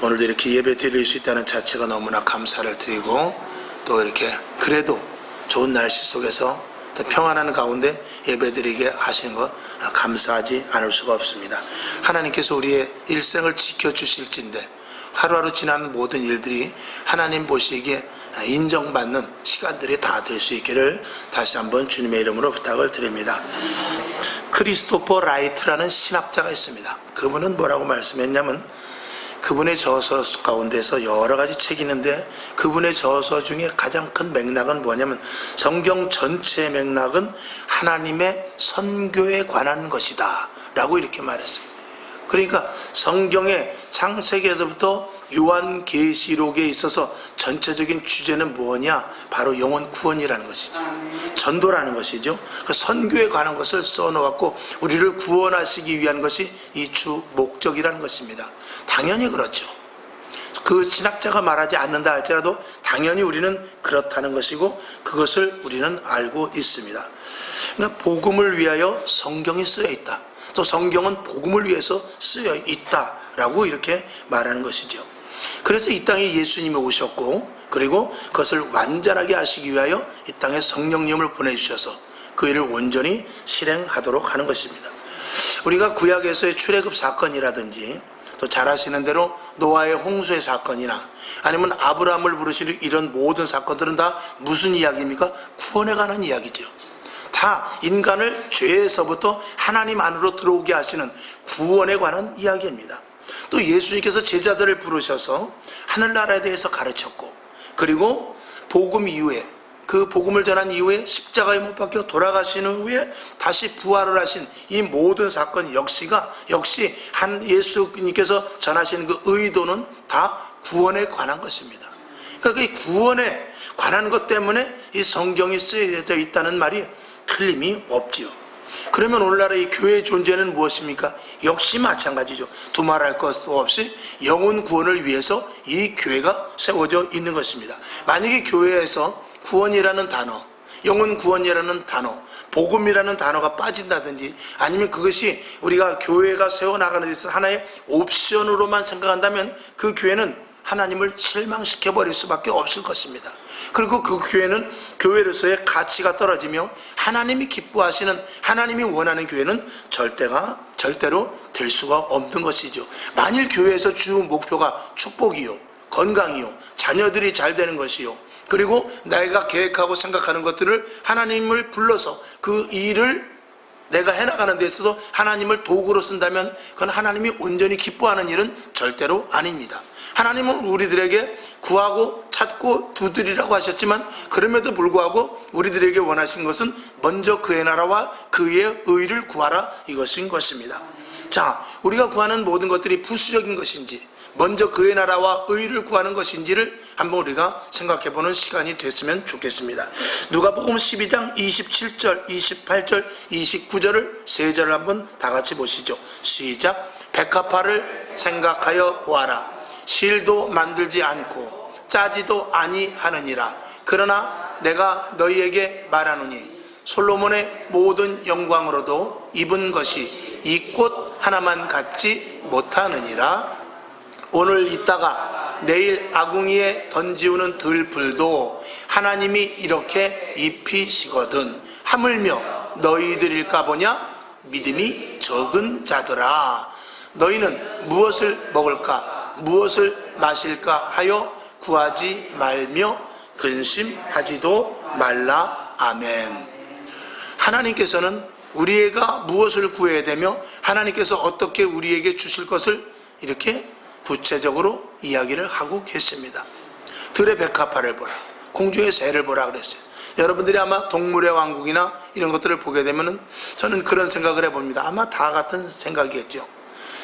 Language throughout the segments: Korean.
오늘도 이렇게 예배 드릴 수 있다는 자체가 너무나 감사를 드리고, 또 이렇게 그래도 좋은 날씨 속에서 또 평안한 가운데 예배 드리게 하시는 것 감사하지 않을 수가 없습니다. 하나님께서 우리의 일생을 지켜주실진데 하루하루 지난 모든 일들이 하나님 보시기에 인정받는 시간들이 다 될 수 있기를 다시 한번 주님의 이름으로 부탁을 드립니다. 크리스토퍼 라이트라는 신학자가 있습니다. 그분은 뭐라고 말씀했냐면, 그분의 저서 가운데서 여러 가지 책이 있는데 그분의 저서 중에 가장 큰 맥락은 뭐냐면, 성경 전체의 맥락은 하나님의 선교에 관한 것이다 라고 이렇게 말했어요. 그러니까 성경의 창세기에서부터 요한계시록에 있어서 전체적인 주제는 뭐냐? 바로 영혼 구원이라는 것이죠. 전도라는 것이죠. 그 선교에 관한 것을 써놓았고 우리를 구원하시기 위한 것이 이 주 목적이라는 것입니다. 당연히 그렇죠. 그 신학자가 말하지 않는다 할지라도 당연히 우리는 그렇다는 것이고 그것을 우리는 알고 있습니다. 그러니까 복음을 위하여 성경이 쓰여 있다. 또 성경은 복음을 위해서 쓰여 있다라고 이렇게 말하는 것이죠. 그래서 이 땅에 예수님이 오셨고, 그리고 그것을 완전하게 하시기 위하여 이 땅에 성령님을 보내주셔서 그 일을 온전히 실행하도록 하는 것입니다. 우리가 구약에서의 출애굽 사건이라든지, 또 잘 아시는 대로 노아의 홍수의 사건이나 아니면 아브라함을 부르시는 이런 모든 사건들은 다 무슨 이야기입니까? 구원에 관한 이야기죠. 다 인간을 죄에서부터 하나님 안으로 들어오게 하시는 구원에 관한 이야기입니다. 또 예수님께서 제자들을 부르셔서 하늘나라에 대해서 가르쳤고, 그리고 복음 이후에, 그 복음을 전한 이후에 십자가에 못 박혀 돌아가신 후에 다시 부활을 하신 이 모든 사건 역시 예수님께서 전하신 그 의도는 다 구원에 관한 것입니다. 그러니까 그 구원에 관한 것 때문에 이 성경이 쓰여져 있다는 말이 틀림이 없지요. 그러면 오늘날의 이 교회의 존재는 무엇입니까? 역시 마찬가지죠. 두말할 것 없이 영혼 구원을 위해서 이 교회가 세워져 있는 것입니다. 만약에 교회에서 구원이라는 단어, 영혼 구원이라는 단어, 복음이라는 단어가 빠진다든지, 아니면 그것이 우리가 교회가 세워나가는 데 있어서 하나의 옵션으로만 생각한다면 그 교회는 하나님을 실망시켜버릴 수밖에 없을 것입니다. 그리고 그 교회는 교회로서의 가치가 떨어지며 하나님이 기뻐하시는, 하나님이 원하는 교회는 절대로 될 수가 없는 것이죠. 만일 교회에서 주 목표가 축복이요, 건강이요, 자녀들이 잘 되는 것이요, 그리고 내가 계획하고 생각하는 것들을 하나님을 불러서 그 일을 내가 해나가는 데 있어서 하나님을 도구로 쓴다면 그건 하나님이 온전히 기뻐하는 일은 절대로 아닙니다. 하나님은 우리들에게 구하고 찾고 두드리라고 하셨지만, 그럼에도 불구하고 우리들에게 원하신 것은 먼저 그의 나라와 그의 의를 구하라, 이것인 것입니다. 자, 우리가 구하는 모든 것들이 부수적인 것인지 먼저 그의 나라와 의를 구하는 것인지를 한번 우리가 생각해보는 시간이 됐으면 좋겠습니다. 누가복음 12장 27절, 28절, 29절을 세 절을 한번 다 같이 보시죠. 시작. 백합화를 생각하여 보아라. 실도 만들지 않고 짜지도 아니하느니라. 그러나 내가 너희에게 말하노니 솔로몬의 모든 영광으로도 입은 것이 이 꽃 하나만 같지 못하느니라. 오늘 있다가 내일 아궁이에 던지우는 들풀도 하나님이 이렇게 입히시거든. 하물며 너희들일까 보냐? 믿음이 적은 자들아. 너희는 무엇을 먹을까, 무엇을 마실까 하여 구하지 말며 근심하지도 말라. 아멘. 하나님께서는 우리가 무엇을 구해야 되며 하나님께서 어떻게 우리에게 주실 것을 이렇게 구체적으로 이야기를 하고 계십니다. 들의 백합화를 보라, 공중의 새를 보라 그랬어요. 여러분들이 아마 동물의 왕국이나 이런 것들을 보게 되면은, 저는 그런 생각을 해봅니다. 아마 다 같은 생각이겠죠.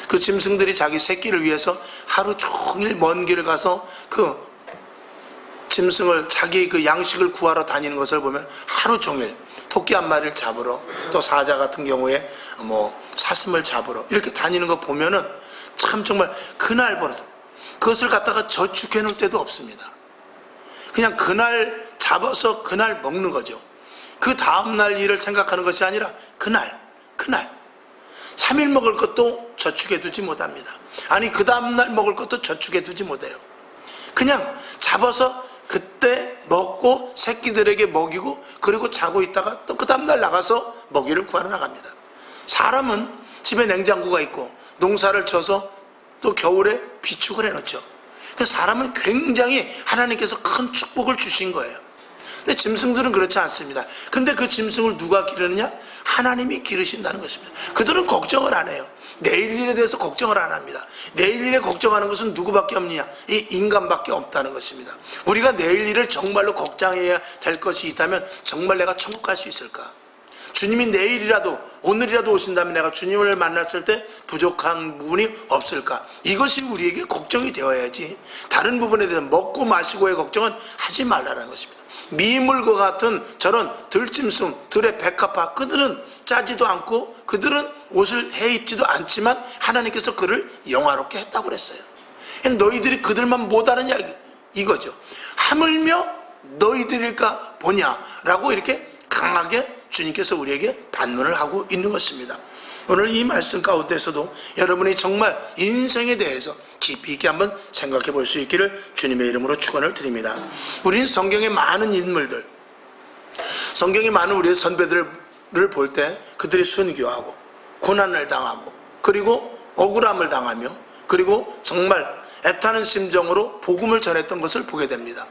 그 짐승들이 자기 새끼를 위해서 하루 종일 먼 길을 가서 그 짐승을, 자기 그 양식을 구하러 다니는 것을 보면 하루 종일 토끼 한 마리를 잡으러, 또 사자 같은 경우에 사슴을 잡으러 이렇게 다니는 거 보면은 참 정말 그날버려도 그것을 갖다가 저축해 놓을 때도 없습니다. 그냥 그날 잡아서 그날 먹는 거죠. 그 다음날 일을 생각하는 것이 아니라 그날 3일 먹을 것도 저축해 두지 못합니다. 아니 그 다음날 먹을 것도 저축해 두지 못해요. 그냥 잡아서 그때 먹고 새끼들에게 먹이고 그리고 자고 있다가 또 그 다음날 나가서 먹이를 구하러 나갑니다. 사람은 집에 냉장고가 있고 농사를 쳐서 또 겨울에 비축을 해놓죠. 사람은 굉장히 하나님께서 큰 축복을 주신 거예요. 근데 짐승들은 그렇지 않습니다. 근데 그 짐승을 누가 기르느냐? 하나님이 기르신다는 것입니다. 그들은 걱정을 안 해요. 내일 일에 대해서 걱정을 안 합니다. 내일 일에 걱정하는 것은 누구밖에 없느냐? 이 인간밖에 없다는 것입니다. 우리가 내일 일을 정말로 걱정해야 될 것이 있다면 정말 내가 천국 갈 수 있을까? 주님이 내일이라도 오늘이라도 오신다면 내가 주님을 만났을 때 부족한 부분이 없을까? 이것이 우리에게 걱정이 되어야지 다른 부분에 대해서 먹고 마시고의 걱정은 하지 말라는 것입니다. 미물과 같은 저런 들짐승, 들의 백합화, 그들은 짜지도 않고 그들은 옷을 해입지도 않지만 하나님께서 그를 영화롭게 했다고 그랬어요. 너희들이 그들만 못하느냐 이거죠. 하물며 너희들일까 보냐라고 이렇게 강하게 주님께서 우리에게 반문을 하고 있는 것입니다. 오늘 이 말씀 가운데서도 여러분이 정말 인생에 대해서 깊이 있게 한번 생각해 볼 수 있기를 주님의 이름으로 축원을 드립니다. 우리는 성경의 많은 인물들, 성경의 많은 우리의 선배들을 볼 때 그들이 순교하고 고난을 당하고 그리고 억울함을 당하며 그리고 정말 애타는 심정으로 복음을 전했던 것을 보게 됩니다.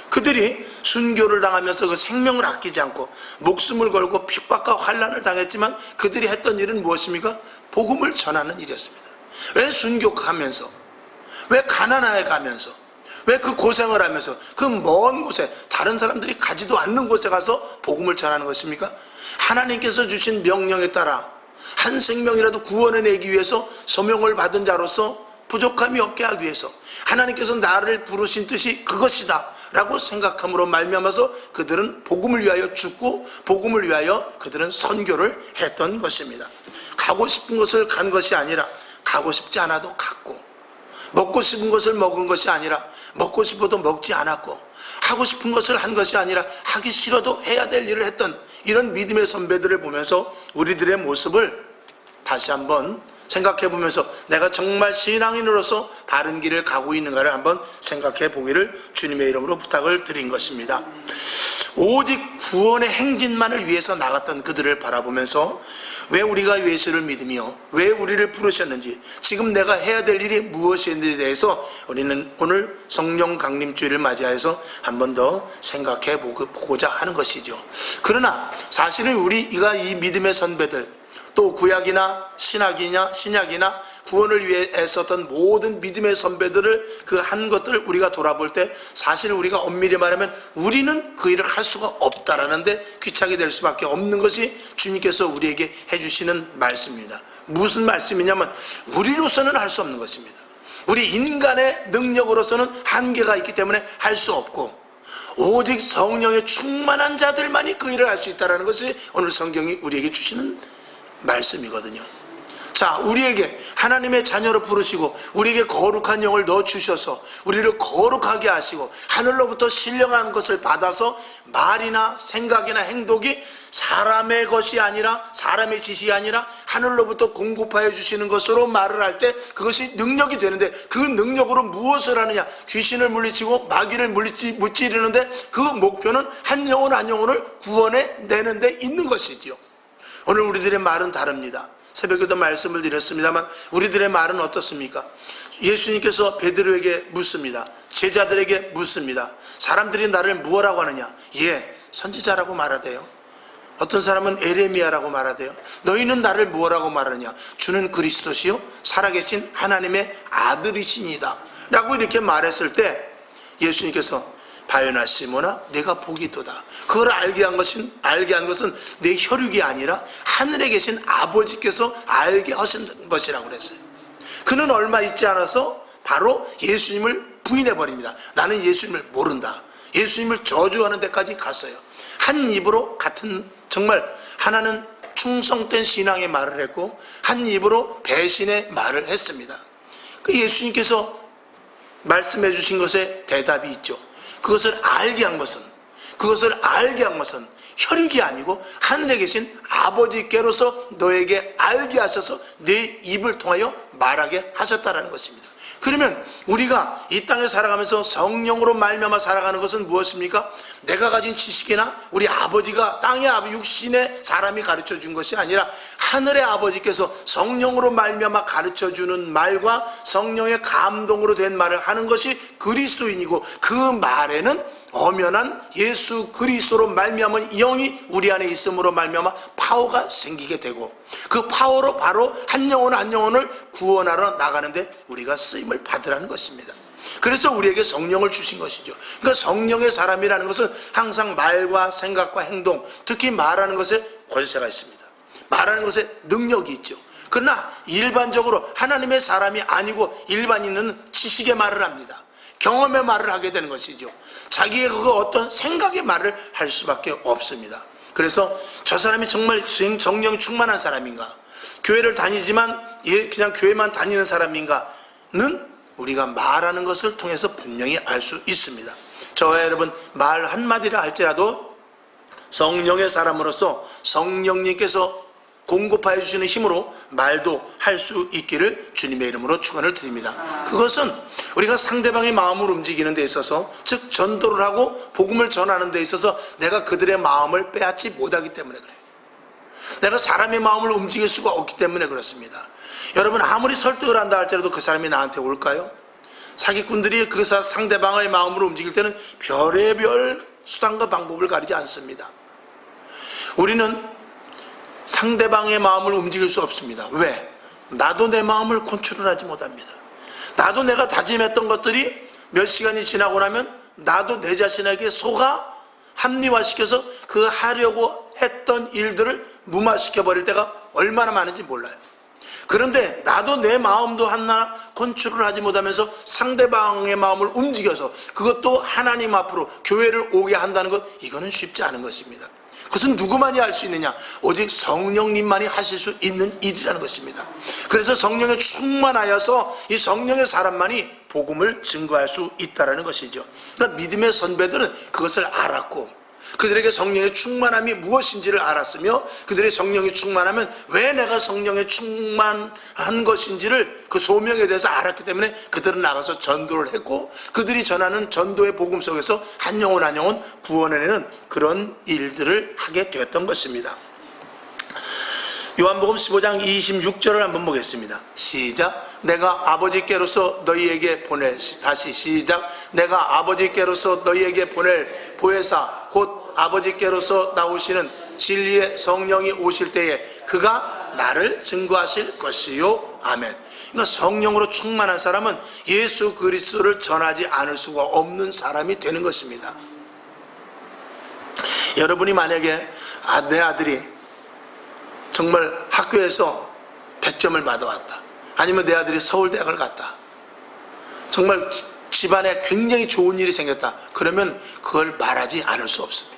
그들이 순교를 당하면서 그 생명을 아끼지 않고 목숨을 걸고 핍박과 환난을 당했지만 그들이 했던 일은 무엇입니까? 복음을 전하는 일이었습니다. 왜 순교하면서, 왜 가나안에 가면서, 왜 그 고생을 하면서 그 먼 곳에 다른 사람들이 가지도 않는 곳에 가서 복음을 전하는 것입니까? 하나님께서 주신 명령에 따라 한 생명이라도 구원해내기 위해서 소명을 받은 자로서 부족함이 없게 하기 위해서 하나님께서 나를 부르신 뜻이 그것이다 라고 생각함으로 말미암아서 그들은 복음을 위하여 죽고 복음을 위하여 그들은 선교를 했던 것입니다. 가고 싶은 것을 간 것이 아니라 가고 싶지 않아도 갔고, 먹고 싶은 것을 먹은 것이 아니라 먹고 싶어도 먹지 않았고, 하고 싶은 것을 한 것이 아니라 하기 싫어도 해야 될 일을 했던 이런 믿음의 선배들을 보면서 우리들의 모습을 다시 한번 생각해 보면서 내가 정말 신앙인으로서 바른 길을 가고 있는가를 한번 생각해 보기를 주님의 이름으로 부탁을 드린 것입니다. 오직 구원의 행진만을 위해서 나갔던 그들을 바라보면서 왜 우리가 예수를 믿으며 왜 우리를 부르셨는지, 지금 내가 해야 될 일이 무엇인지에 대해서 우리는 오늘 성령 강림주일을 맞이해서 한 번 더 생각해 보고자 하는 것이죠. 그러나 사실은 우리가 이 믿음의 선배들, 또 구약이나 신약이나 구원을 위해 애썼던 모든 믿음의 선배들을 그 한 것들을 우리가 돌아볼 때 사실 우리가 엄밀히 말하면 우리는 그 일을 할 수가 없다라는데 귀착이 될 수밖에 없는 것이 주님께서 우리에게 해주시는 말씀입니다. 무슨 말씀이냐면 우리로서는 할 수 없는 것입니다. 우리 인간의 능력으로서는 한계가 있기 때문에 할 수 없고 오직 성령에 충만한 자들만이 그 일을 할 수 있다는 것이 오늘 성경이 우리에게 주시는 말씀이거든요. 자, 우리에게 하나님의 자녀로 부르시고 우리에게 거룩한 영을 넣어주셔서 우리를 거룩하게 하시고 하늘로부터 신령한 것을 받아서 말이나 생각이나 행동이 사람의 것이 아니라 사람의 지식이 아니라 하늘로부터 공급하여 주시는 것으로 말을 할 때 그것이 능력이 되는데 그 능력으로 무엇을 하느냐? 귀신을 물리치고 마귀를 무찌르는데 그 목표는 한 영혼 한 영혼을 구원해 내는 데 있는 것이지요. 오늘 우리들의 말은 다릅니다. 새벽에도 말씀을 드렸습니다만 우리들의 말은 어떻습니까? 예수님께서 베드로에게 묻습니다. 제자들에게 묻습니다. 사람들이 나를 무엇라고 하느냐? 선지자라고 말하대요. 어떤 사람은 에레미야라고 말하대요. 너희는 나를 무엇라고 말하느냐? 주는 그리스도시요 살아계신 하나님의 아들이시니다 라고 이렇게 말했을 때 예수님께서 바요나 시몬아 내가 복이도다. 그걸 알게 한 것은 내 혈육이 아니라 하늘에 계신 아버지께서 알게 하신 것이라고 그랬어요. 그는 얼마 있지 않아서 바로 예수님을 부인해버립니다. 나는 예수님을 모른다. 예수님을 저주하는 데까지 갔어요. 한 입으로 같은 정말 하나는 충성된 신앙의 말을 했고 한 입으로 배신의 말을 했습니다. 그 예수님께서 말씀해 주신 것에 대답이 있죠. 그것을 알게 한 것은 혈육이 아니고 하늘에 계신 아버지께로서 너에게 알게 하셔서 내 입을 통하여 말하게 하셨다라는 것입니다. 그러면 우리가 이 땅에 살아가면서 성령으로 말미암아 살아가는 것은 무엇입니까? 내가 가진 지식이나 우리 아버지가 땅의 육신의 사람이 가르쳐 준 것이 아니라 하늘의 아버지께서 성령으로 말미암아 가르쳐 주는 말과 성령의 감동으로 된 말을 하는 것이 그리스도인이고, 그 말에는 엄연한 예수 그리스도로 말미암은 영이 우리 안에 있음으로 말미암아 파워가 생기게 되고, 그 파워로 바로 한 영혼 한 영혼을 구원하러 나가는데 우리가 쓰임을 받으라는 것입니다. 그래서 우리에게 성령을 주신 것이죠. 그러니까 성령의 사람이라는 것은 항상 말과 생각과 행동, 특히 말하는 것에 권세가 있습니다. 말하는 것에 능력이 있죠. 그러나 일반적으로 하나님의 사람이 아니고 일반인은 지식의 말을 합니다. 경험의 말을 하게 되는 것이죠. 자기의 그 어떤 생각의 말을 할 수밖에 없습니다. 그래서 저 사람이 정말 성령이 충만한 사람인가, 교회를 다니지만 그냥 교회만 다니는 사람인가는 우리가 말하는 것을 통해서 분명히 알 수 있습니다. 저와 여러분, 말 한마디라 할지라도 성령의 사람으로서 성령님께서 공급하여 주시는 힘으로 말도 할 수 있기를 주님의 이름으로 축원을 드립니다. 그것은 우리가 상대방의 마음을 움직이는 데 있어서, 즉 전도를 하고 복음을 전하는 데 있어서 내가 그들의 마음을 빼앗지 못하기 때문에 그래요. 내가 사람의 마음을 움직일 수가 없기 때문에 그렇습니다. 여러분, 아무리 설득을 한다 할지라도 그 사람이 나한테 올까요? 사기꾼들이 그 상대방의 마음을 움직일 때는 별의별 수단과 방법을 가리지 않습니다. 우리는 상대방의 마음을 움직일 수 없습니다. 왜? 나도 내 마음을 컨트롤하지 못합니다. 나도 내가 다짐했던 것들이 몇 시간이 지나고 나면 나도 내 자신에게 속아 합리화시켜서 그 하려고 했던 일들을 무마시켜버릴 때가 얼마나 많은지 몰라요. 그런데 나도 내 마음도 하나 컨트롤하지 못하면서 상대방의 마음을 움직여서 그것도 하나님 앞으로 교회를 오게 한다는 것, 이거는 쉽지 않은 것입니다. 그것은 누구만이 할 수 있느냐? 오직 성령님만이 하실 수 있는 일이라는 것입니다. 그래서 성령에 충만하여서 이 성령의 사람만이 복음을 증거할 수 있다는 것이죠. 그러니까 믿음의 선배들은 그것을 알았고, 그들에게 성령의 충만함이 무엇인지를 알았으며, 그들의 성령이 충만하면 왜 내가 성령에 충만한 것인지를, 그 소명에 대해서 알았기 때문에 그들은 나가서 전도를 했고, 그들이 전하는 전도의 복음 속에서 한 영혼 한 영혼 구원해내는 그런 일들을 하게 되었던 것입니다. 요한복음 15장 26절을 한번 보겠습니다. 시작. 내가 아버지께로서 너희에게 보낼, 다시 시작. 내가 아버지께로서 너희에게 보낼 보혜사 곧 아버지께로서 나오시는 진리의 성령이 오실 때에 그가 나를 증거하실 것이요. 아멘. 그러니까 성령으로 충만한 사람은 예수 그리스도를 전하지 않을 수가 없는 사람이 되는 것입니다. 여러분이 만약에 내 아들이 정말 학교에서 100점을 받아왔다, 아니면 내 아들이 서울대학을 갔다, 정말 집안에 굉장히 좋은 일이 생겼다, 그러면 그걸 말하지 않을 수 없습니다.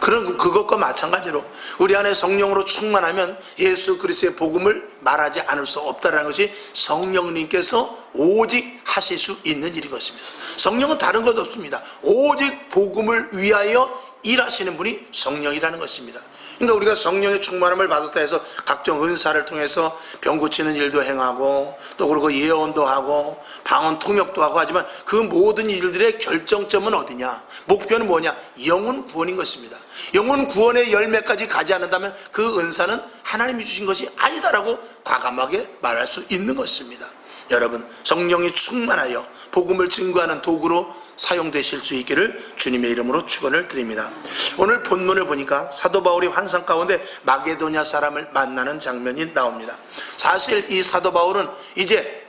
그것과 마찬가지로 우리 안에 성령으로 충만하면 예수 그리스도의 복음을 말하지 않을 수 없다는 것이 성령님께서 오직 하실 수 있는 일인 것입니다. 성령은 다른 것 없습니다. 오직 복음을 위하여 일하시는 분이 성령이라는 것입니다. 그러니까 우리가 성령의 충만함을 받았다 해서 각종 은사를 통해서 병 고치는 일도 행하고, 또 그리고 예언도 하고 방언 통역도 하고 하지만 그 모든 일들의 결정점은 어디냐? 목표는 뭐냐? 영혼 구원인 것입니다. 영혼 구원의 열매까지 가지 않는다면 그 은사는 하나님이 주신 것이 아니다라고 과감하게 말할 수 있는 것입니다. 여러분, 성령이 충만하여 복음을 증거하는 도구로 사용되실 수 있기를 주님의 이름으로 축원을 드립니다. 오늘 본문을 보니까 사도 바울이 환상 가운데 마게도냐 사람을 만나는 장면이 나옵니다. 사실 이 사도 바울은 이제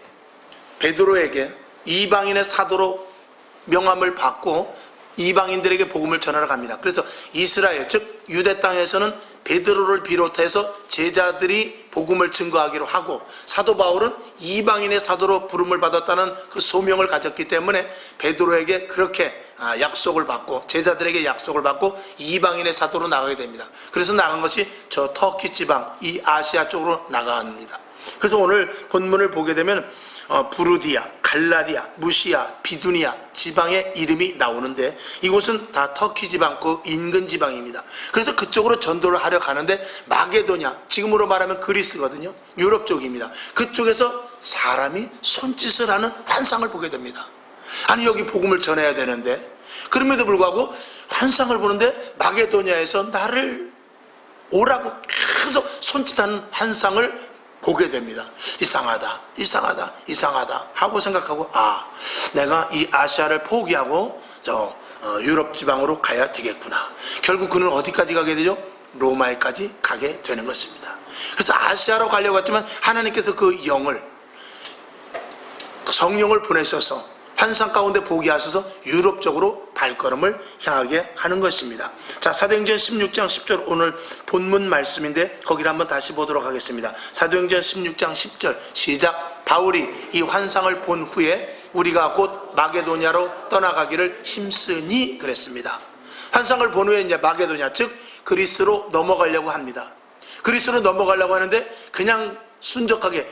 베드로에게 이방인의 사도로 명함을 받고 이방인들에게 복음을 전하러 갑니다. 그래서 이스라엘, 즉 유대 땅에서는 베드로를 비롯해서 제자들이 복음을 증거하기로 하고, 사도 바울은 이방인의 사도로 부름을 받았다는 그 소명을 가졌기 때문에 베드로에게 그렇게 약속을 받고, 제자들에게 약속을 받고 이방인의 사도로 나가게 됩니다. 그래서 나간 것이 저 터키 지방, 이 아시아 쪽으로 나갑니다. 그래서 오늘 본문을 보게 되면 부르디아, 갈라디아, 무시아, 비두니아 지방의 이름이 나오는데 이곳은 다 터키 지방, 그 인근 지방입니다. 그래서 그쪽으로 전도를 하려 가는데 마게도냐, 지금으로 말하면 그리스거든요. 유럽 쪽입니다. 그쪽에서 사람이 손짓을 하는 환상을 보게 됩니다. 아니 여기 복음을 전해야 되는데 그럼에도 불구하고 환상을 보는데 마게도냐에서 나를 오라고 계속 손짓하는 환상을 보게 됩니다. 이상하다, 이상하다, 이상하다 하고 생각하고 내가 이 아시아를 포기하고 유럽 지방으로 가야 되겠구나. 결국 그는 어디까지 가게 되죠? 로마에까지 가게 되는 것입니다. 그래서 아시아로 가려고 했지만 하나님께서 그 성령을 보내셔서 환상 가운데 보게 하셔서 유럽 쪽으로 발걸음을 향하게 하는 것입니다. 자, 사도행전 16장 10절 오늘 본문 말씀인데 거기를 한번 다시 보도록 하겠습니다. 사도행전 16장 10절 시작. 바울이 이 환상을 본 후에 우리가 곧 마게도냐로 떠나가기를 힘쓰니 그랬습니다. 환상을 본 후에 이제 마게도냐 즉 그리스로 넘어가려고 합니다. 그리스로 넘어가려고 하는데 그냥 순적하게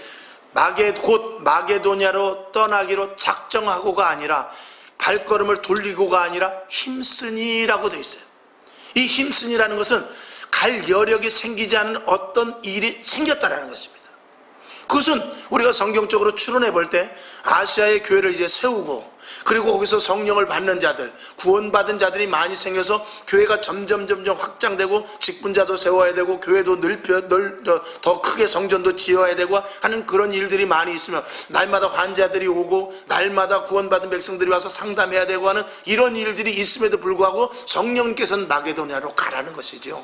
곧 마게도냐로 떠나기로 작정하고가 아니라 발걸음을 돌리고가 아니라 힘쓰니라고 되어 있어요. 이 힘쓰니라는 것은 갈 여력이 생기지 않은 어떤 일이 생겼다라는 것입니다. 그것은 우리가 성경적으로 추론해 볼 때 아시아의 교회를 이제 세우고 그리고 거기서 성령을 받는 자들, 구원받은 자들이 많이 생겨서 교회가 점점 확장되고 직분자도 세워야 되고 교회도 더 크게 성전도 지어야 되고 하는 그런 일들이 많이 있으면 날마다 환자들이 오고 날마다 구원받은 백성들이 와서 상담해야 되고 하는 이런 일들이 있음에도 불구하고 성령께서는 마게도냐로 가라는 것이죠.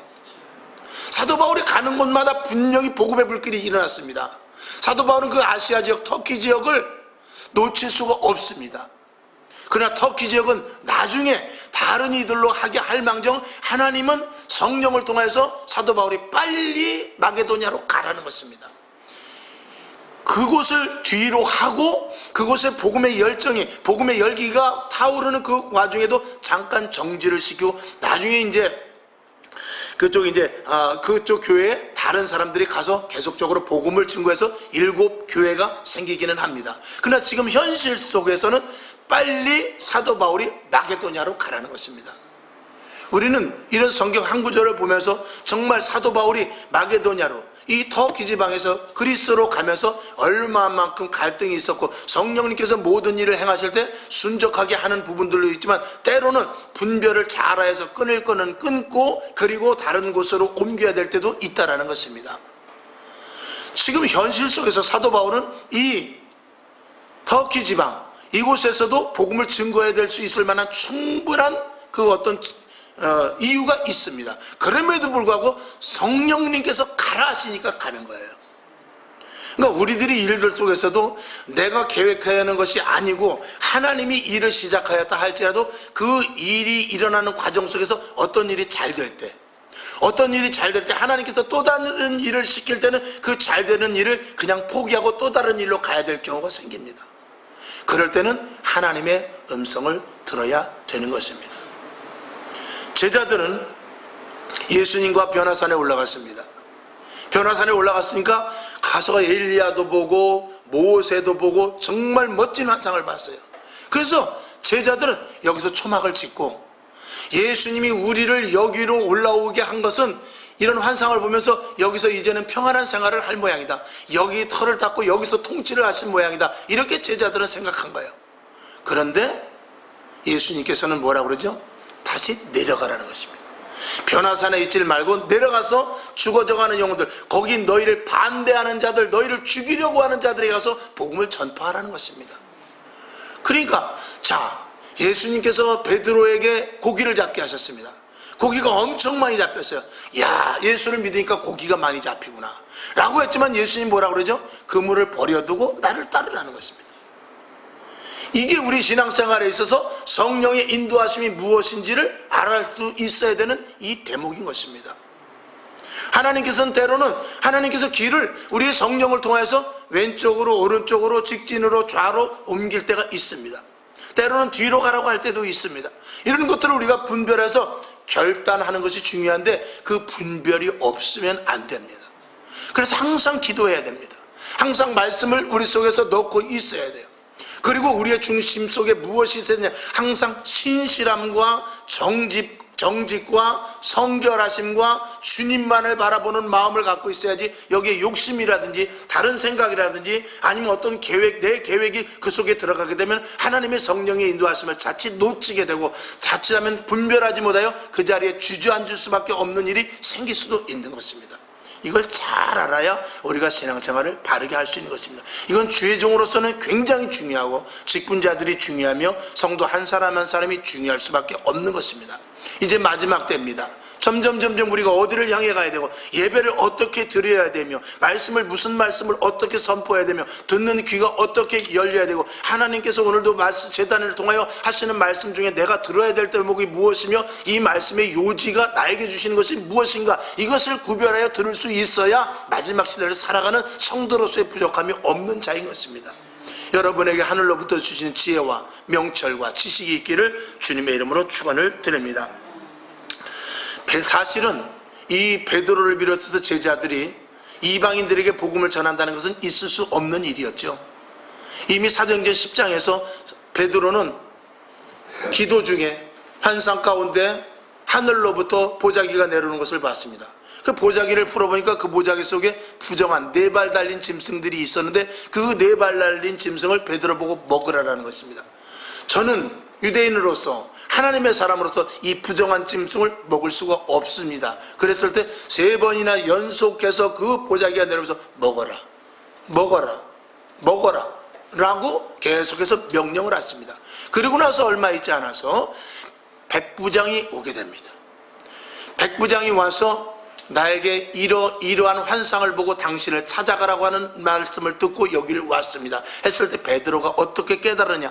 사도 바울이 가는 곳마다 분명히 복음의 불길이 일어났습니다. 사도 바울은 그 아시아 지역, 터키 지역을 놓칠 수가 없습니다. 그러나 터키 지역은 나중에 다른 이들로 하게 할 망정 하나님은 성령을 통해서 사도 바울이 빨리 마게도냐로 가라는 것입니다. 그곳을 뒤로 하고 그곳에 복음의 열정이, 복음의 열기가 타오르는 그 와중에도 잠깐 정지를 시키고 나중에 이제 그쪽 교회에 다른 사람들이 가서 계속적으로 복음을 증거해서 7교회가 생기기는 합니다. 그러나 지금 현실 속에서는 빨리 사도 바울이 마게도냐로 가라는 것입니다. 우리는 이런 성경 한 구절을 보면서 정말 사도 바울이 마게도냐로 이 터키 지방에서 그리스로 가면서 얼마만큼 갈등이 있었고 성령님께서 모든 일을 행하실 때 순적하게 하는 부분들도 있지만 때로는 분별을 잘하여서 끊을 거는 끊고 그리고 다른 곳으로 옮겨야 될 때도 있다라는 것입니다. 지금 현실 속에서 사도 바울은 이 터키 지방 이곳에서도 복음을 증거해야 될 수 있을 만한 충분한 그 어떤 이유가 있습니다. 그럼에도 불구하고 성령님께서 가라 하시니까 가는 거예요. 그러니까 우리들이 일들 속에서도 내가 계획해야 하는 것이 아니고 하나님이 일을 시작하였다 할지라도 그 일이 일어나는 과정 속에서 어떤 일이 잘 될 때 하나님께서 또 다른 일을 시킬 때는 그 잘 되는 일을 그냥 포기하고 또 다른 일로 가야 될 경우가 생깁니다. 그럴 때는 하나님의 음성을 들어야 되는 것입니다. 제자들은 예수님과 변화산에 올라갔습니다. 변화산에 올라갔으니까 가서 엘리야도 보고 모세도 보고 정말 멋진 환상을 봤어요. 그래서 제자들은 여기서 초막을 짓고 예수님이 우리를 여기로 올라오게 한 것은 이런 환상을 보면서 여기서 이제는 평안한 생활을 할 모양이다. 여기 털을 닦고 여기서 통치를 하신 모양이다. 이렇게 제자들은 생각한 거예요. 그런데 예수님께서는 뭐라고 그러죠? 다시 내려가라는 것입니다. 변화산에 있지 말고 내려가서 죽어져가는 영혼들, 거기 너희를 반대하는 자들, 너희를 죽이려고 하는 자들에 가서 복음을 전파하라는 것입니다. 그러니까 예수님께서 베드로에게 고기를 잡게 하셨습니다. 고기가 엄청 많이 잡혔어요. 야, 예수를 믿으니까 고기가 많이 잡히구나 라고 했지만 예수님 뭐라고 그러죠? 그물을 버려두고 나를 따르라는 것입니다. 이게 우리 신앙생활에 있어서 성령의 인도하심이 무엇인지를 알아갈 수 있어야 되는 이 대목인 것입니다. 하나님께서는 때로는 하나님께서 길을 우리의 성령을 통해서 왼쪽으로 오른쪽으로 직진으로 좌로 옮길 때가 있습니다. 때로는 뒤로 가라고 할 때도 있습니다. 이런 것들을 우리가 분별해서 결단하는 것이 중요한데 그 분별이 없으면 안 됩니다. 그래서 항상 기도해야 됩니다. 항상 말씀을 우리 속에서 넣고 있어야 돼요. 그리고 우리의 중심 속에 무엇이 있느냐, 항상 신실함과 정직과 성결하심과 주님만을 바라보는 마음을 갖고 있어야지, 여기에 욕심이라든지 다른 생각이라든지 아니면 어떤 계획, 내 계획이 그 속에 들어가게 되면 하나님의 성령의 인도하심을 자칫 놓치게 되고, 자칫하면 분별하지 못하여 그 자리에 주저앉을 수밖에 없는 일이 생길 수도 있는 것입니다. 이걸 잘 알아야 우리가 신앙생활을 바르게 할 수 있는 것입니다. 이건 주의 종으로서는 굉장히 중요하고 직분자들이 중요하며 성도 한 사람 한 사람이 중요할 수밖에 없는 것입니다. 이제 마지막 때입니다. 점점 우리가 어디를 향해 가야 되고, 예배를 어떻게 드려야 되며, 무슨 말씀을 어떻게 선포해야 되며, 듣는 귀가 어떻게 열려야 되고, 하나님께서 오늘도 제단을 통하여 하시는 말씀 중에 내가 들어야 될 대목이 무엇이며, 이 말씀의 요지가 나에게 주시는 것이 무엇인가, 이것을 구별하여 들을 수 있어야 마지막 시대를 살아가는 성도로서의 부족함이 없는 자인 것입니다. 여러분에게 하늘로부터 주시는 지혜와 명철과 지식이 있기를 주님의 이름으로 축원을 드립니다. 사실은 이 베드로를 비롯해서 제자들이 이방인들에게 복음을 전한다는 것은 있을 수 없는 일이었죠. 이미 사도행전 10장에서 베드로는 기도 중에 환상 가운데 하늘로부터 보자기가 내려오는 것을 봤습니다. 그 보자기를 풀어보니까 그 보자기 속에 부정한 4발 달린 짐승들이 있었는데, 그 4발 달린 짐승을 베드로 보고 먹으라라는 것입니다. 저는 유대인으로서, 하나님의 사람으로서 이 부정한 짐승을 먹을 수가 없습니다. 그랬을 때 3번이나 연속해서 그 보자기가 내려오면서 먹어라 라고 계속해서 명령을 했습니다. 그리고 나서 얼마 있지 않아서 백부장이 오게 됩니다. 백부장이 와서 나에게 이러한 환상을 보고 당신을 찾아가라고 하는 말씀을 듣고 여기를 왔습니다 했을 때 베드로가 어떻게 깨달으냐,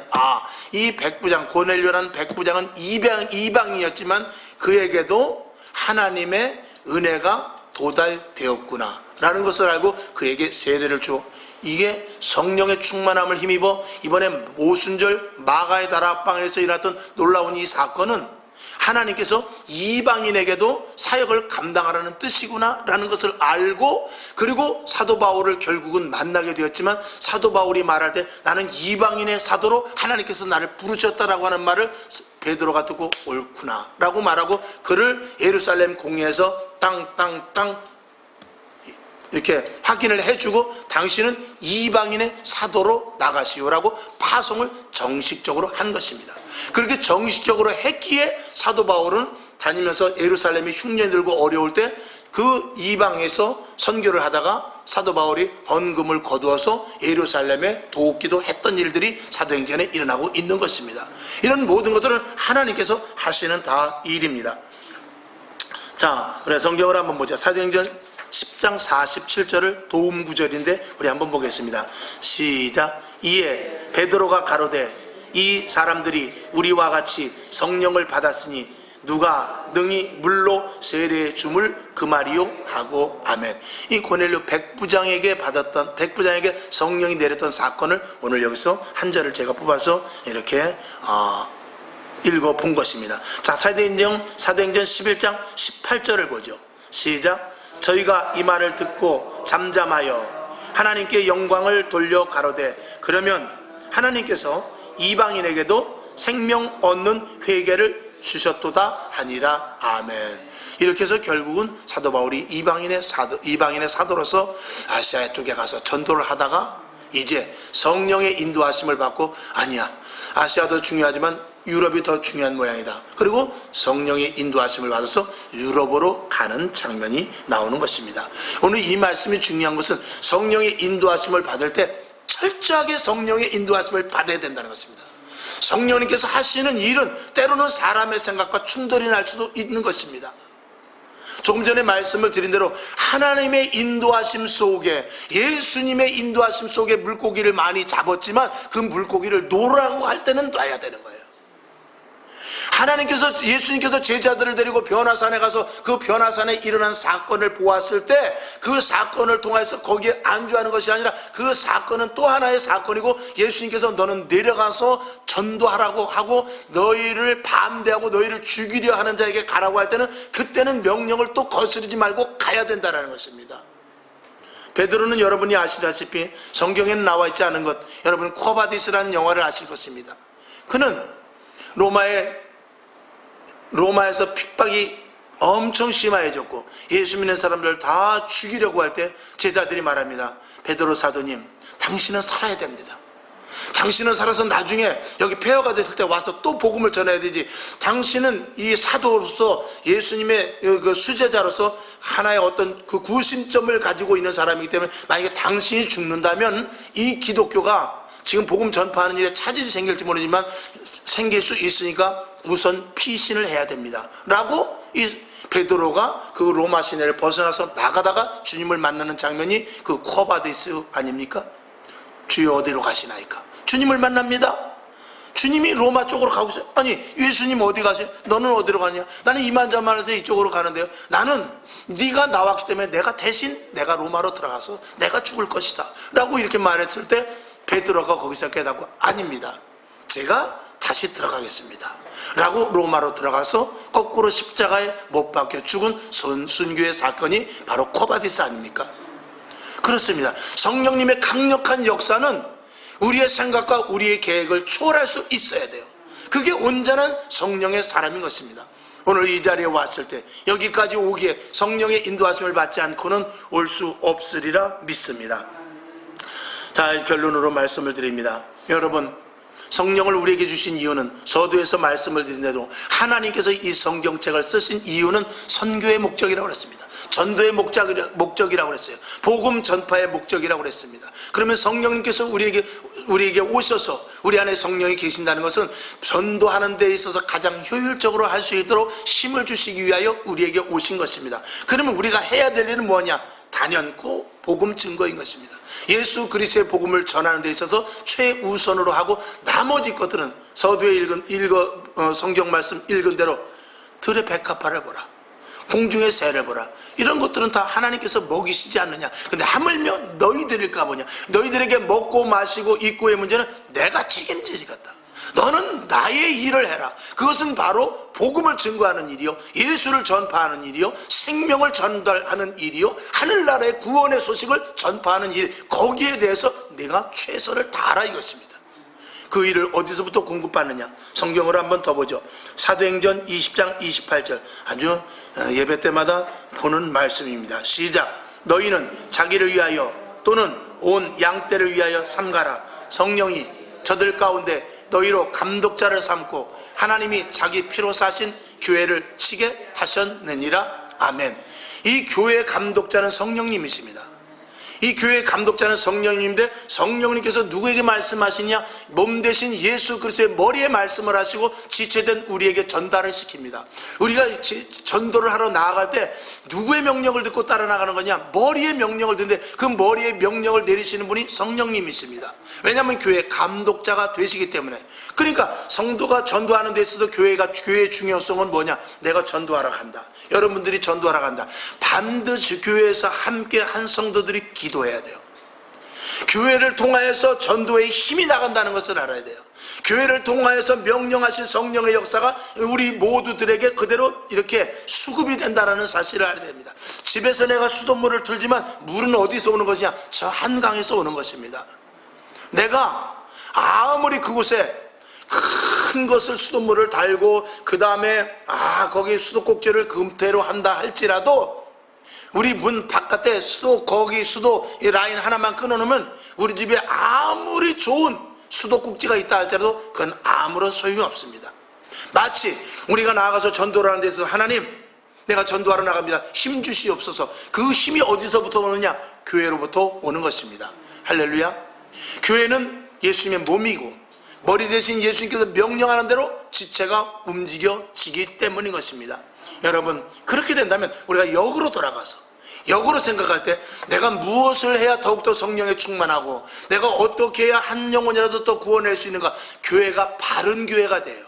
이 백부장, 고넬료라는 백부장은 이방이었지만 그에게도 하나님의 은혜가 도달되었구나 라는 것을 알고 그에게 세례를 주어, 이게 성령의 충만함을 힘입어 이번에 오순절 마가의 다락방에서 일어났던 놀라운 이 사건은 하나님께서 이방인에게도 사역을 감당하라는 뜻이구나 라는 것을 알고, 그리고 사도 바울을 결국은 만나게 되었지만, 사도 바울이 말할 때 나는 이방인의 사도로 하나님께서 나를 부르셨다라고 하는 말을 베드로가 듣고 옳구나 라고 말하고, 그를 예루살렘 공회에서 땅 이렇게 확인을 해주고, 당신은 이방인의 사도로 나가시오라고 파송을 정식적으로 한 것입니다. 그렇게 정식적으로 했기에 사도 바울은 다니면서 예루살렘이 흉년 들고 어려울 때 그 이방에서 선교를 하다가 사도 바울이 헌금을 거두어서 예루살렘에 도웃기도 했던 일들이 사도행전에 일어나고 있는 것입니다. 이런 모든 것들은 하나님께서 하시는 다 일입니다. 자, 우리 성경을 한번 보자. 사도행전 10장 47절을 도움 구절인데 우리 한번 보겠습니다. 시작. 이에 베드로가 가로되 이 사람들이 우리와 같이 성령을 받았으니 누가 능히 물로 세례 줌을 그 말이요 하고 아멘. 이 고넬료 백부장에게 성령이 내렸던 사건을 오늘 여기서 한 절을 제가 뽑아서 이렇게 읽어본 것입니다. 자, 사도행전 11장 18절을 보죠. 시작. 저희가 이 말을 듣고 잠잠하여 하나님께 영광을 돌려 가로되 그러면 하나님께서 이방인에게도 생명 얻는 회개를 주셨도다 하니라. 아멘. 이렇게 해서 결국은 사도 바울이 이방인의 사도로서 아시아 쪽에 가서 전도를 하다가 이제 성령의 인도하심을 받고, 아니야, 아시아도 중요하지만 유럽이 더 중요한 모양이다. 그리고 성령의 인도하심을 받아서 유럽으로 가는 장면이 나오는 것입니다. 오늘 이 말씀이 중요한 것은 성령의 인도하심을 받을 때 철저하게 성령의 인도하심을 받아야 된다는 것입니다. 성령님께서 하시는 일은 때로는 사람의 생각과 충돌이 날 수도 있는 것입니다. 조금 전에 말씀을 드린 대로 하나님의 인도하심 속에, 예수님의 인도하심 속에 물고기를 많이 잡았지만 그 물고기를 놓으라고 할 때는 놔야 되는 거예요. 예수님께서 제자들을 데리고 변화산에 가서 그 변화산에 일어난 사건을 보았을 때 그 사건을 통해서 거기에 안주하는 것이 아니라 그 사건은 또 하나의 사건이고, 예수님께서 너는 내려가서 전도하라고 하고 너희를 밤대하고 너희를 죽이려 하는 자에게 가라고 할 때는 그때는 명령을 또 거스르지 말고 가야 된다는 것입니다. 베드로는 여러분이 아시다시피 성경에는 나와 있지 않은 것, 여러분 쿼바디스라는 영화를 아실 것입니다. 그는 로마에서 핍박이 엄청 심해졌고 예수 믿는 사람들 다 죽이려고 할 때 제자들이 말합니다. 베드로 사도님, 당신은 살아야 됩니다. 당신은 살아서 나중에 여기 폐허가 됐을 때 와서 또 복음을 전해야 되지. 당신은 이 사도로서 예수님의 그 수제자로서 하나의 어떤 그 구심점을 가지고 있는 사람이기 때문에 만약에 당신이 죽는다면 이 기독교가 지금 복음 전파하는 일에 차질이 생길지 모르지만 생길 수 있으니까 우선 피신을 해야 됩니다 라고 이 베드로가 그 로마 시내를 벗어나서 나가다가 주님을 만나는 장면이 그 쿼바디스 아닙니까? 주여 어디로 가시나이까? 주님을 만납니다. 주님이 로마 쪽으로 가고 있어요. 아니 예수님 어디 가세요? 너는 어디로 가냐? 나는 이만저만해서 이쪽으로 가는데요. 나는 네가 나왔기 때문에 내가 로마로 들어가서 내가 죽을 것이다 라고 이렇게 말했을 때 베드로가 거기서 깨닫고 아닙니다. 제가 다시 들어가겠습니다 라고 로마로 들어가서 거꾸로 십자가에 못 박혀 죽은 순교의 사건이 바로 쿼바디스 아닙니까? 그렇습니다. 성령님의 강력한 역사는 우리의 생각과 우리의 계획을 초월할 수 있어야 돼요. 그게 온전한 성령의 사람인 것입니다. 오늘 이 자리에 왔을 때 여기까지 오기에 성령의 인도하심을 받지 않고는 올 수 없으리라 믿습니다. 자, 결론으로 말씀을 드립니다. 여러분, 성령을 우리에게 주신 이유는 서두에서 말씀을 드린데도 하나님께서 이 성경책을 쓰신 이유는 선교의 목적이라고 그랬습니다. 전도의 목적이라고 그랬어요. 복음 전파의 목적이라고 그랬습니다. 그러면 성령님께서 우리에게 오셔서 우리 안에 성령이 계신다는 것은 전도하는 데 있어서 가장 효율적으로 할 수 있도록 힘을 주시기 위하여 우리에게 오신 것입니다. 그러면 우리가 해야 될 일은 뭐냐? 단연코 복음 증거인 것입니다. 예수 그리스도의 복음을 전하는 데 있어서 최우선으로 하고 나머지 것들은 서두에 성경 말씀 읽은 대로 들의 백합화를 보라, 공중의 새를 보라, 이런 것들은 다 하나님께서 먹이시지 않느냐. 근데 하물며 너희들일까 보냐. 너희들에게 먹고 마시고 입고의 문제는 내가 책임지겠다. 너는 나의 일을 해라. 그것은 바로 복음을 증거하는 일이요, 예수를 전파하는 일이요, 생명을 전달하는 일이요, 하늘나라의 구원의 소식을 전파하는 일, 거기에 대해서 내가 최선을 다하라 이것입니다. 그 일을 어디서부터 공급받느냐? 성경으로 한번 더 보죠. 사도행전 20장 28절 아주 예배 때마다 보는 말씀입니다. 시작. 너희는 자기를 위하여 또는 온 양떼를 위하여 삼가라. 성령이 저들 가운데 너희로 감독자를 삼고 하나님이 자기 피로 사신 교회를 치게 하셨느니라. 아멘. 이 교회의 감독자는 성령님이십니다. 이 교회의 감독자는 성령님인데 성령님께서 누구에게 말씀하시냐? 몸 대신 예수 그리스도의 머리에 말씀을 하시고 지체된 우리에게 전달을 시킵니다. 우리가 전도를 하러 나아갈 때 누구의 명령을 듣고 따라 나가는 거냐? 머리의 명령을 듣는데 그 머리의 명령을 내리시는 분이 성령님이십니다. 왜냐하면 교회의 감독자가 되시기 때문에. 그러니까 성도가 전도하는 데 있어서 교회의 중요성은 뭐냐? 내가 전도하러 간다, 여러분들이 전도하러 간다. 반드시 교회에서 함께 한 성도들이 기도해야 돼요. 교회를 통하여서 전도의 힘이 나간다는 것을 알아야 돼요. 교회를 통하여서 명령하신 성령의 역사가 우리 모두들에게 그대로 이렇게 수급이 된다는 사실을 알아야 됩니다. 집에서 내가 수돗물을 틀지만 물은 어디서 오는 것이냐? 저 한강에서 오는 것입니다. 내가 아무리 그곳에 큰 것을 수돗물을 달고 그 다음에 거기 수도꼭지를 금태로 한다 할지라도 우리 문 바깥에 거기 수도 라인 하나만 끊어놓으면 우리 집에 아무리 좋은 수도꼭지가 있다 할지라도 그건 아무런 소용이 없습니다. 마치 우리가 나아가서 전도를 하는 데 있어서 하나님, 내가 전도하러 나갑니다, 힘 주시옵소서. 그 힘이 어디서부터 오느냐? 교회로부터 오는 것입니다. 할렐루야. 교회는 예수님의 몸이고 머리 대신 예수님께서 명령하는 대로 지체가 움직여지기 때문인 것입니다. 여러분, 그렇게 된다면 우리가 역으로 돌아가서 역으로 생각할 때 내가 무엇을 해야 더욱더 성령에 충만하고 내가 어떻게 해야 한 영혼이라도 더 구원할 수 있는가? 교회가 바른 교회가 돼요.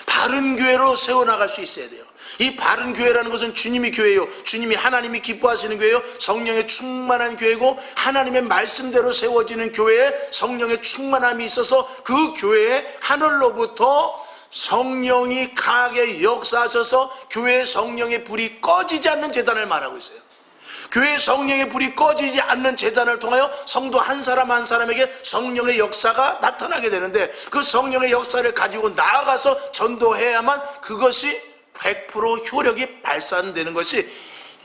바른 교회로 세워나갈 수 있어야 돼요. 이 바른 교회라는 것은 주님이 교회요, 주님이 하나님이 기뻐하시는 교회요, 성령에 충만한 교회고 하나님의 말씀대로 세워지는 교회에 성령의 충만함이 있어서 그 교회에 하늘로부터 성령이 강하게 역사하셔서 교회의 성령의 불이 꺼지지 않는 제단을 말하고 있어요. 교회 성령의 불이 꺼지지 않는 제단을 통하여 성도 한 사람 한 사람에게 성령의 역사가 나타나게 되는데, 그 성령의 역사를 가지고 나아가서 전도해야만 그것이 100% 효력이 발산되는 것이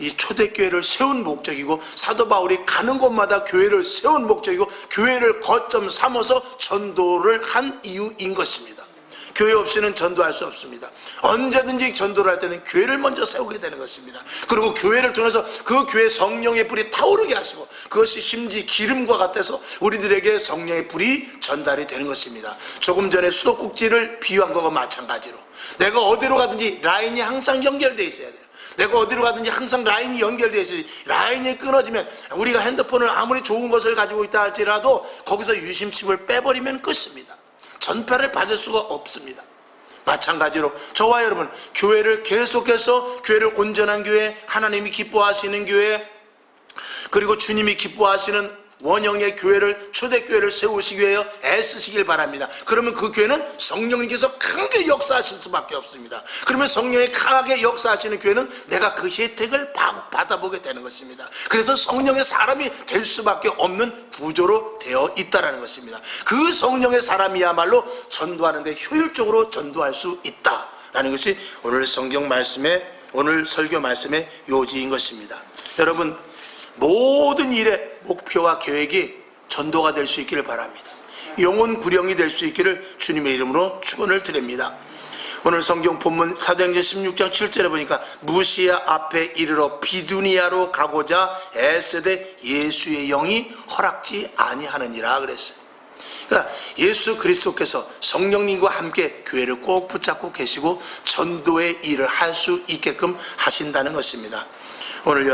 이 초대교회를 세운 목적이고, 사도 바울이 가는 곳마다 교회를 세운 목적이고, 교회를 거점 삼아서 전도를 한 이유인 것입니다. 교회 없이는 전도할 수 없습니다. 언제든지 전도를 할 때는 교회를 먼저 세우게 되는 것입니다. 그리고 교회를 통해서 그 교회 성령의 불이 타오르게 하시고, 그것이 심지 기름과 같아서 우리들에게 성령의 불이 전달이 되는 것입니다. 조금 전에 수도꼭지를 비유한 것과 마찬가지로 내가 어디로 가든지 라인이 항상 연결되어 있어야 돼요. 내가 어디로 가든지 항상 라인이 연결되어 있어야지. 라인이 끊어지면, 우리가 핸드폰을 아무리 좋은 것을 가지고 있다 할지라도 거기서 유심칩을 빼버리면 끝입니다. 전파를 받을 수가 없습니다. 마찬가지로 저와 여러분, 교회를 계속해서, 교회를 온전한 교회, 하나님이 기뻐하시는 교회, 그리고 주님이 기뻐하시는 원형의 교회를, 초대교회를 세우시기 위하여 애쓰시길 바랍니다. 그러면 그 교회는 성령님께서 크게 역사하실 수밖에 없습니다. 그러면 성령이 강하게 역사하시는 교회는 내가 그 혜택을 받아보게 되는 것입니다. 그래서 성령의 사람이 될 수밖에 없는 구조로 되어 있다는 것입니다. 그 성령의 사람이야말로 전도하는데 효율적으로 전도할 수 있다라는 것이 오늘 성경 말씀의, 오늘 설교 말씀의 요지인 것입니다. 여러분, 모든 일의 목표와 계획이 전도가 될 수 있기를 바랍니다. 영혼 구령이 될 수 있기를 주님의 이름으로 축원을 드립니다. 오늘 성경 본문 사도행전 16장 7절에 보니까 무시아 앞에 이르러 비두니아로 가고자 애쓰되 예수의 영이 허락지 아니하느니라 그랬어요. 그러니까 예수 그리스도께서 성령님과 함께 교회를 꼭 붙잡고 계시고 전도의 일을 할 수 있게끔 하신다는 것입니다. 오늘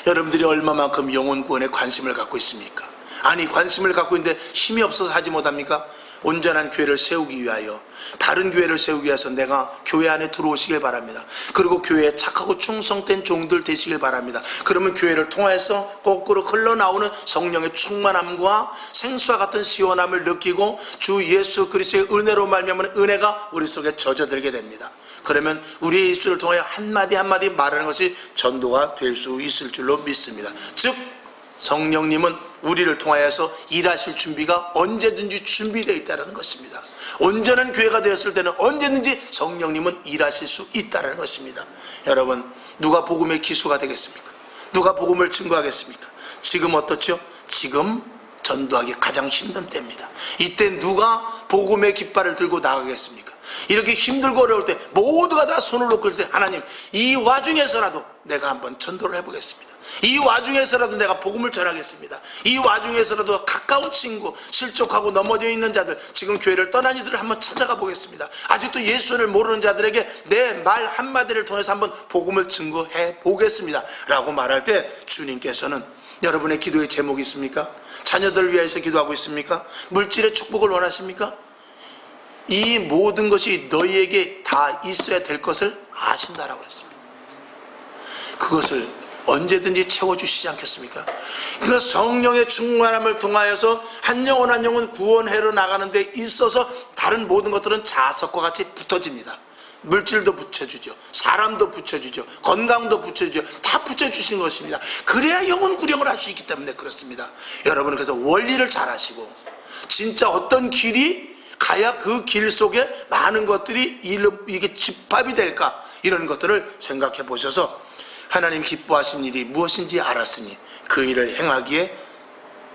여러분들이 얼마만큼 영혼 구원에 관심을 갖고 있습니까? 아니, 관심을 갖고 있는데 힘이 없어서 하지 못합니까? 온전한 교회를 세우기 위하여, 바른 교회를 세우기 위해서 내가 교회 안에 들어오시길 바랍니다. 그리고 교회에 착하고 충성된 종들 되시길 바랍니다. 그러면 교회를 통해서 거꾸로 흘러나오는 성령의 충만함과 생수와 같은 시원함을 느끼고 주 예수 그리스도의 은혜로 말미암은 은혜가 우리 속에 젖어들게 됩니다. 그러면 우리의 입술을 통하여 한마디 한마디 말하는 것이 전도가 될 수 있을 줄로 믿습니다. 즉, 성령님은 우리를 통하여서 일하실 준비가 언제든지 준비되어 있다는 것입니다. 온전한 교회가 되었을 때는 언제든지 성령님은 일하실 수 있다는 것입니다. 여러분, 누가 복음의 기수가 되겠습니까? 누가 복음을 증거하겠습니까? 지금 어떻죠? 지금 전도하기 가장 힘든 때입니다. 이때 누가 복음의 깃발을 들고 나가겠습니까? 이렇게 힘들고 어려울 때 모두가 다 손을 놓고 있을 때, 하나님, 이 와중에서라도 내가 한번 전도를 해보겠습니다. 이 와중에서라도 내가 복음을 전하겠습니다. 이 와중에서라도 가까운 친구, 실족하고 넘어져 있는 자들, 지금 교회를 떠난 이들을 한번 찾아가 보겠습니다. 아직도 예수를 모르는 자들에게 내 말 한마디를 통해서 한번 복음을 증거해 보겠습니다 라고 말할 때, 주님께서는 여러분의 기도의 제목이 있습니까? 자녀들을 위해서 기도하고 있습니까? 물질의 축복을 원하십니까? 이 모든 것이 너희에게 다 있어야 될 것을 아신다라고 했습니다. 그것을 언제든지 채워주시지 않겠습니까? 그러니까 성령의 충만함을 통하여서 한 영혼 한 영혼 구원해로 나가는 데 있어서 다른 모든 것들은 자석과 같이 붙어집니다. 물질도 붙여주죠, 사람도 붙여주죠, 건강도 붙여주죠. 다 붙여주시는 것입니다. 그래야 영혼 구령을 할 수 있기 때문에 그렇습니다. 여러분은 그래서 원리를 잘 아시고, 진짜 어떤 길이 가야 그 길 속에 많은 것들이 이게 집합이 될까, 이런 것들을 생각해 보셔서 하나님 기뻐하신 일이 무엇인지 알았으니 그 일을 행하기에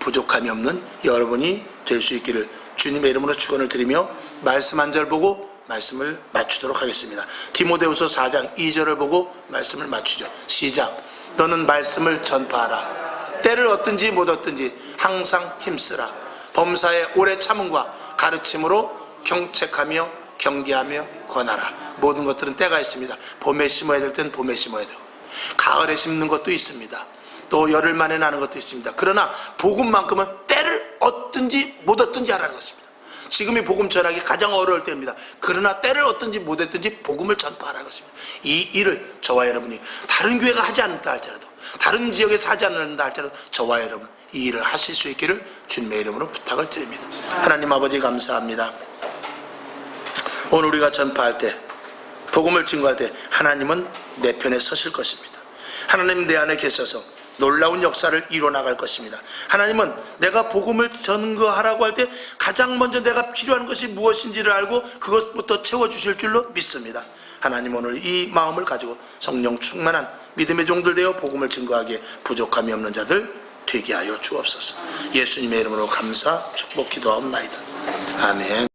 부족함이 없는 여러분이 될 수 있기를 주님의 이름으로 축원을 드리며, 말씀 한 절 보고 말씀을 맞추도록 하겠습니다. 디모데후서 4장 2절을 보고 말씀을 맞추죠. 시작. 너는 말씀을 전파하라. 때를 얻든지 못 얻든지 항상 힘쓰라. 범사에 오래 참음과 가르침으로 경책하며 경계하며 권하라. 모든 것들은 때가 있습니다. 봄에 심어야 될 때는 봄에 심어야 되고, 가을에 심는 것도 있습니다. 또 열흘 만에 나는 것도 있습니다. 그러나 복음만큼은 때를 얻든지 못 얻든지 하라는 것입니다. 지금이 복음 전하기 가장 어려울 때입니다. 그러나 때를 얻든지 못 얻든지 복음을 전파하라는 것입니다. 이 일을 저와 여러분이 다른 교회가 하지 않는다 할지라도, 다른 지역에서 하지 않는다 할지라도 저와 여러분 이 일을 하실 수 있기를 주님의 이름으로 부탁을 드립니다. 하나님 아버지 감사합니다. 오늘 우리가 전파할 때, 복음을 증거할 때 하나님은 내 편에 서실 것입니다. 하나님 내 안에 계셔서 놀라운 역사를 이뤄나갈 것입니다. 하나님은 내가 복음을 전거하라고 할 때 가장 먼저 내가 필요한 것이 무엇인지를 알고 그것부터 채워주실 줄로 믿습니다. 하나님 오늘 이 마음을 가지고 성령 충만한 믿음의 종들 되어 복음을 증거하기에 부족함이 없는 자들 되게 하여 주옵소서. 예수님의 이름으로 감사 축복 기도하옵나이다. 아멘.